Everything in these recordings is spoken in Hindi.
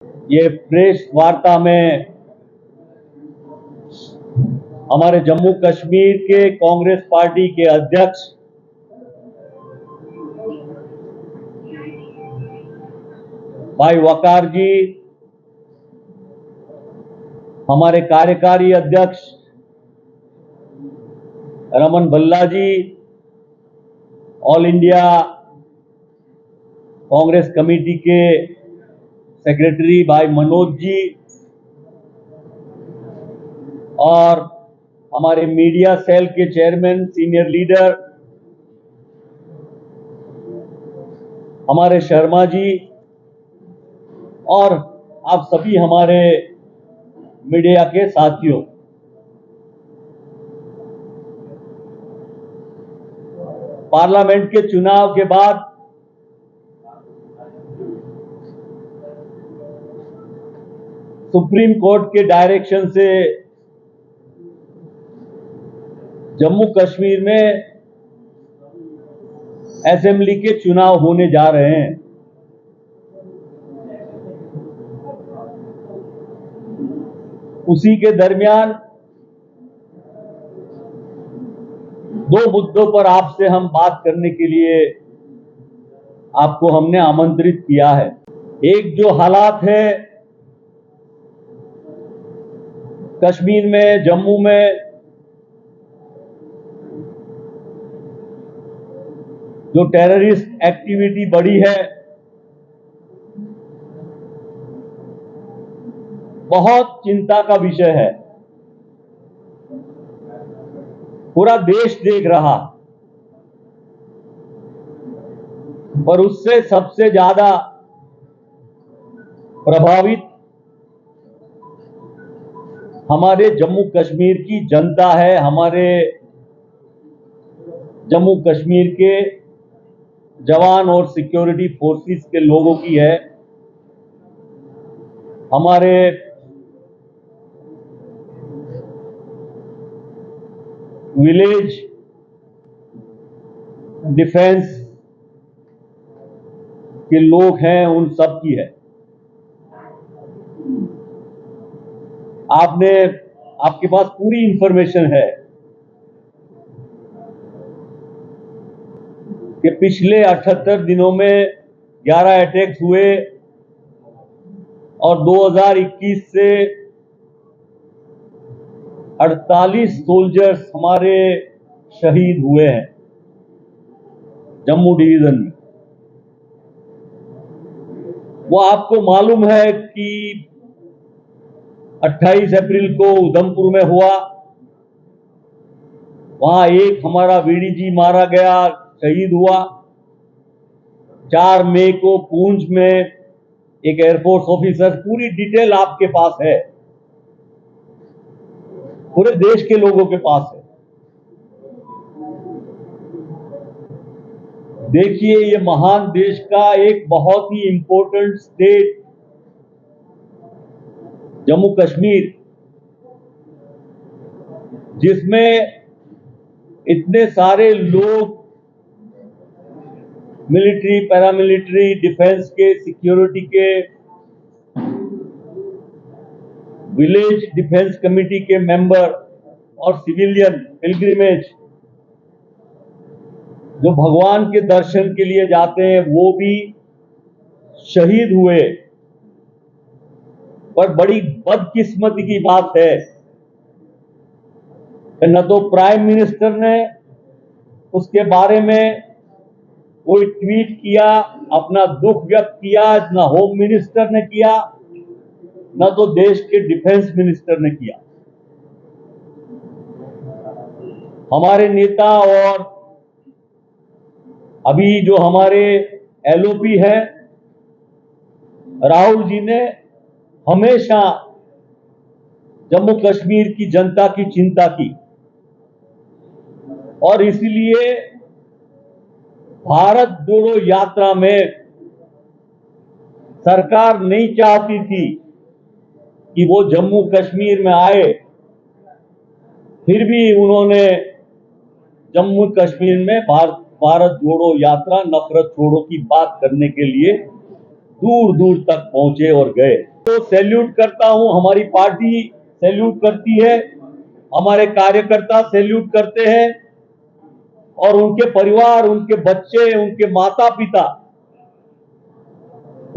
ये प्रेस वार्ता में हमारे जम्मू कश्मीर के कांग्रेस पार्टी के अध्यक्ष भाई वकार जी, हमारे कार्यकारी अध्यक्ष रमन भल्ला जी, ऑल इंडिया कांग्रेस कमेटी के सेक्रेटरी भाई मनोज जी और हमारे मीडिया सेल के चेयरमैन सीनियर लीडर हमारे शर्मा जी और आप सभी हमारे मीडिया के साथियों, पार्लियामेंट के चुनाव के बाद सुप्रीम कोर्ट के डायरेक्शन से जम्मू कश्मीर में असेंबली के चुनाव होने जा रहे हैं। उसी के दरमियान दो मुद्दों पर आपसे हम बात करने के लिए आपको हमने आमंत्रित किया है। एक जो हालात है कश्मीर में, जम्मू में, जो टेररिस्ट एक्टिविटी बढ़ी है, बहुत चिंता का विषय है। पूरा देश देख रहा, पर उससे सबसे ज्यादा प्रभावित हमारे जम्मू कश्मीर की जनता है, हमारे जम्मू कश्मीर के जवान और सिक्योरिटी फोर्सेस के लोगों की है। हमारे विलेज डिफेंस के लोग हैं, उन सब की है। आपके पास पूरी इंफॉर्मेशन है कि पिछले 78 दिनों में 11 अटैक्स हुए और 2021 से 48 सोल्जर्स हमारे शहीद हुए हैं जम्मू डिवीजन में। वो आपको मालूम है कि 28 अप्रैल को उधमपुर में हुआ, वहां एक हमारा वीडीजी मारा गया, शहीद हुआ। 4 मई को पूंछ में एक एयरफोर्स ऑफिसर, पूरी डिटेल आपके पास है, पूरे देश के लोगों के पास है। देखिए, ये महान देश का एक बहुत ही इंपॉर्टेंट स्टेट जम्मू कश्मीर, जिसमें इतने सारे लोग मिलिट्री, पैरामिलिट्री, डिफेंस के, सिक्योरिटी के, विलेज डिफेंस कमेटी के मेंबर और सिविलियन पिलग्रिमेज जो भगवान के दर्शन के लिए जाते हैं, वो भी शहीद हुए। पर बड़ी बदकिस्मती की बात है न तो प्राइम मिनिस्टर ने उसके बारे में कोई ट्वीट किया, अपना दुख व्यक्त किया, न होम मिनिस्टर ने किया, न तो देश के डिफेंस मिनिस्टर ने किया। हमारे नेता और अभी जो हमारे एलओपी है राहुल जी ने हमेशा जम्मू कश्मीर की जनता की चिंता की और इसीलिए भारत जोड़ो यात्रा में सरकार नहीं चाहती थी कि वो जम्मू कश्मीर में आए, फिर भी उन्होंने जम्मू कश्मीर में भारत जोड़ो यात्रा, नफरत छोड़ो की बात करने के लिए दूर दूर तक पहुंचे और गए। तो सैल्यूट करता हूं, हमारी पार्टी सैल्यूट करती है, हमारे कार्यकर्ता सैल्यूट करते हैं और उनके परिवार, उनके बच्चे, उनके माता पिता,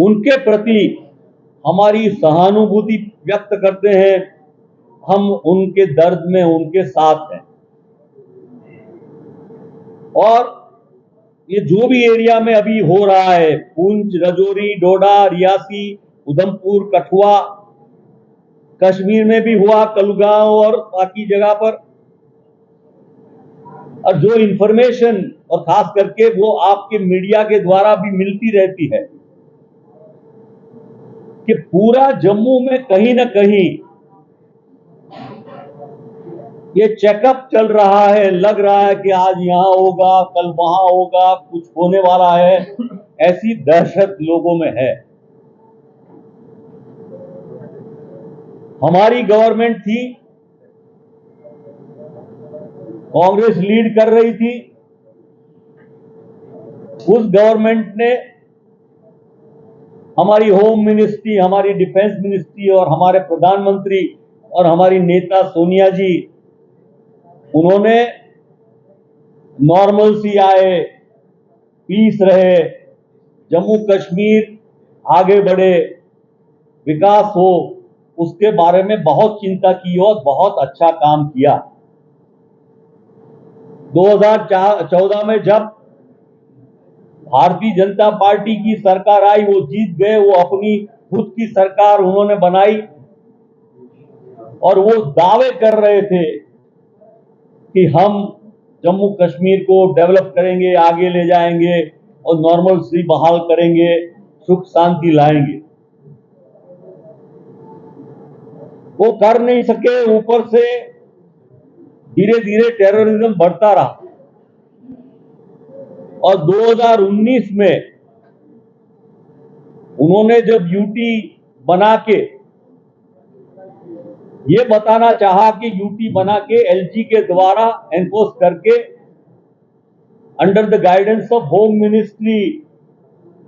उनके प्रति हमारी सहानुभूति व्यक्त करते हैं। हम उनके दर्द में उनके साथ हैं और ये जो भी एरिया में अभी हो रहा है, पुंछ, राजौरी, डोडा, रियासी, उधमपुर, कठुआ, कश्मीर में भी हुआ, कलगांव और बाकी जगह पर, और जो इंफॉर्मेशन और खास करके वो आपके मीडिया के द्वारा भी मिलती रहती है कि पूरा जम्मू में कहीं ना कहीं ये चेकअप चल रहा है, लग रहा है कि आज यहां होगा, कल वहां होगा, कुछ होने वाला है, ऐसी दहशत लोगों में है। हमारी गवर्नमेंट थी, कांग्रेस लीड कर रही थी, उस गवर्नमेंट ने हमारी होम मिनिस्ट्री, हमारी डिफेंस मिनिस्ट्री और हमारे प्रधानमंत्री और हमारी नेता सोनिया जी, उन्होंने नॉर्मल सी आए, पीस रहे, जम्मू कश्मीर आगे बढ़े, विकास हो, उसके बारे में बहुत चिंता की और बहुत अच्छा काम किया। 2014 में जब भारतीय जनता पार्टी की सरकार आई, वो जीत गए, वो अपनी खुद की सरकार उन्होंने बनाई और वो दावे कर रहे थे कि हम जम्मू कश्मीर को डेवलप करेंगे, आगे ले जाएंगे और नॉर्मल सी बहाल करेंगे, सुख शांति लाएंगे। वो कर नहीं सके, ऊपर से धीरे धीरे टेररिज्म बढ़ता रहा और 2019 में उन्होंने जब यूटी बना के ये बताना चाहा कि यूटी बना के एलजी के द्वारा एनफोर्स करके under the guidance of home ministry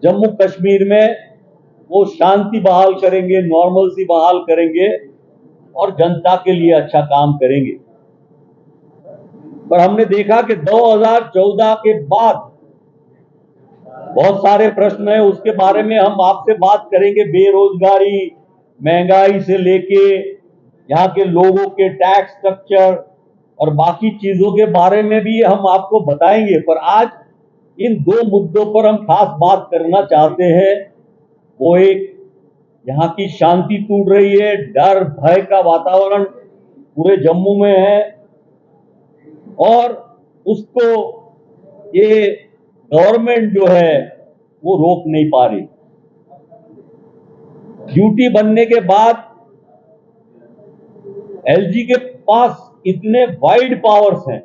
Jammu Kashmir में वो शांति बहाल करेंगे, नॉर्मल सी बहाल करेंगे और जनता के लिए अच्छा काम करेंगे। पर हमने देखा कि 2014 के बाद बहुत सारे प्रश्न हैं, उसके बारे में हम आपसे बात करेंगे। बेरोजगारी, महंगाई से लेके यहाँ के लोगों के टैक्स स्ट्रक्चर और बाकी चीजों के बारे में भी हम आपको बताएंगे। पर आज इन दो मुद्दों पर हम खास बात करना चाहते हैं। वो एक, यहाँ की शांति टूट रही है, डर भय का वातावरण पूरे जम्मू में है और उसको ये गवर्नमेंट जो है वो रोक नहीं पा रही। ड्यूटी बनने के बाद एलजी के पास इतने वाइड पावर्स हैं,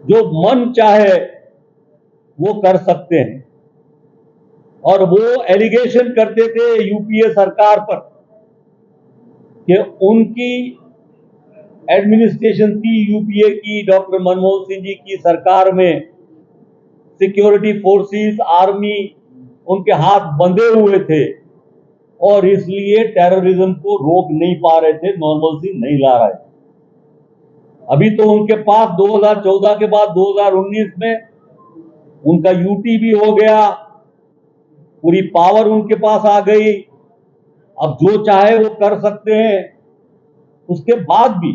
जो मन चाहे वो कर सकते हैं और वो एलिगेशन करते थे यूपीए सरकार पर कि उनकी एडमिनिस्ट्रेशन थी, यूपीए की, डॉक्टर मनमोहन सिंह जी की सरकार में सिक्योरिटी फोर्सेस, आर्मी उनके हाथ बंधे हुए थे और इसलिए टेररिज्म को रोक नहीं पा रहे थे, नॉर्मलसी नहीं ला रहे थे। अभी तो उनके पास 2014 के बाद 2019 में उनका यूटी भी हो गया, पूरी पावर उनके पास आ गई, अब जो चाहे वो कर सकते हैं। उसके बाद भी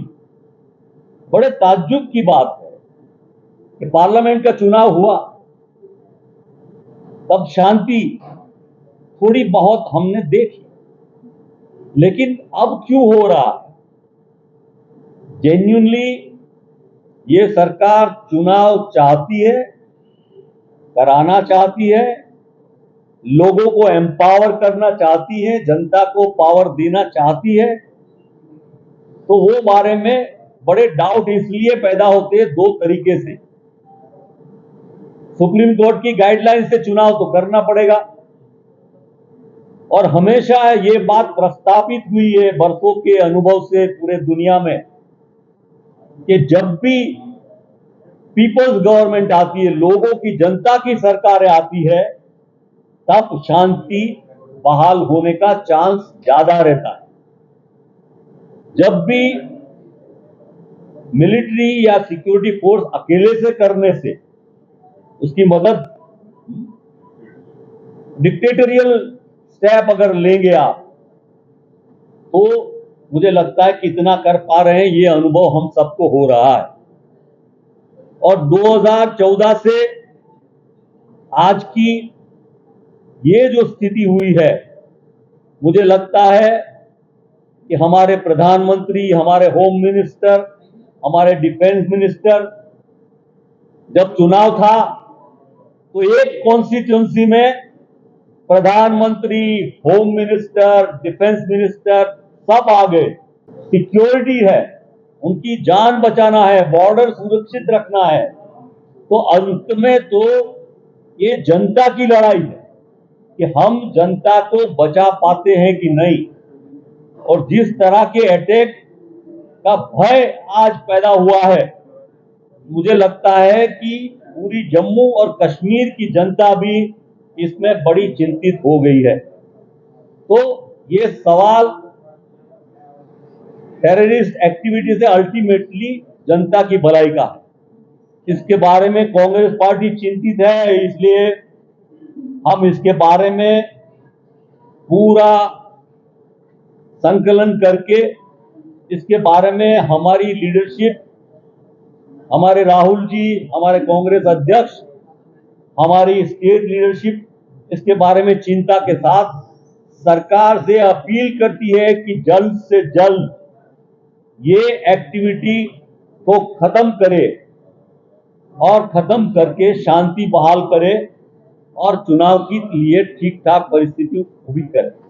बड़े ताज्जुब की बात है कि पार्लियामेंट का चुनाव हुआ, तब शांति थोड़ी बहुत हमने देखी, लेकिन अब क्यों हो रहा है? जेन्युइनली ये सरकार चुनाव चाहती है, कराना चाहती है, लोगों को एम्पावर करना चाहती है, जनता को पावर देना चाहती है, तो वो बारे में बड़े डाउट इसलिए पैदा होते हैं दो तरीके से। सुप्रीम कोर्ट की गाइडलाइन से चुनाव तो करना पड़ेगा और हमेशा ये बात प्रस्तावित हुई है बरसों के अनुभव से पूरे दुनिया में कि जब भी पीपल्स गवर्नमेंट आती है, लोगों की, जनता की सरकारें आती है, तब शांति बहाल होने का चांस ज्यादा रहता है। जब भी मिलिट्री या सिक्योरिटी फोर्स अकेले से करने से उसकी मदद डिक्टेटोरियल स्टेप अगर लेंगे आप, तो मुझे लगता है कितना कर पा रहे हैं ये अनुभव हम सबको हो रहा है। और 2014 से आज की ये जो स्थिति हुई है, मुझे लगता है कि हमारे प्रधानमंत्री, हमारे होम मिनिस्टर, हमारे डिफेंस मिनिस्टर, जब चुनाव था तो एक कॉन्स्टिट्यूंसी में प्रधानमंत्री, होम मिनिस्टर, डिफेंस मिनिस्टर सब आ गए। सिक्योरिटी है, उनकी जान बचाना है, बॉर्डर सुरक्षित रखना है, तो अंत में तो ये जनता की लड़ाई है कि हम जनता को बचा पाते हैं कि नहीं। और जिस तरह के अटैक का भय आज पैदा हुआ है, मुझे लगता है कि पूरी जम्मू और कश्मीर की जनता भी इसमें बड़ी चिंतित हो गई है। तो ये सवाल टेररिस्ट एक्टिविटी से अल्टीमेटली जनता की भलाई का है। इसके बारे में कांग्रेस पार्टी चिंतित है, इसलिए हम इसके बारे में पूरा संकलन करके इसके बारे में हमारी लीडरशिप, हमारे राहुल जी, हमारे कांग्रेस अध्यक्ष, हमारी स्टेट लीडरशिप इसके बारे में चिंता के साथ सरकार से अपील करती है कि जल्द से जल्द ये एक्टिविटी को खत्म करे और खत्म करके शांति बहाल करे और चुनाव के लिए ठीक ठाक परिस्थिति उभी करे।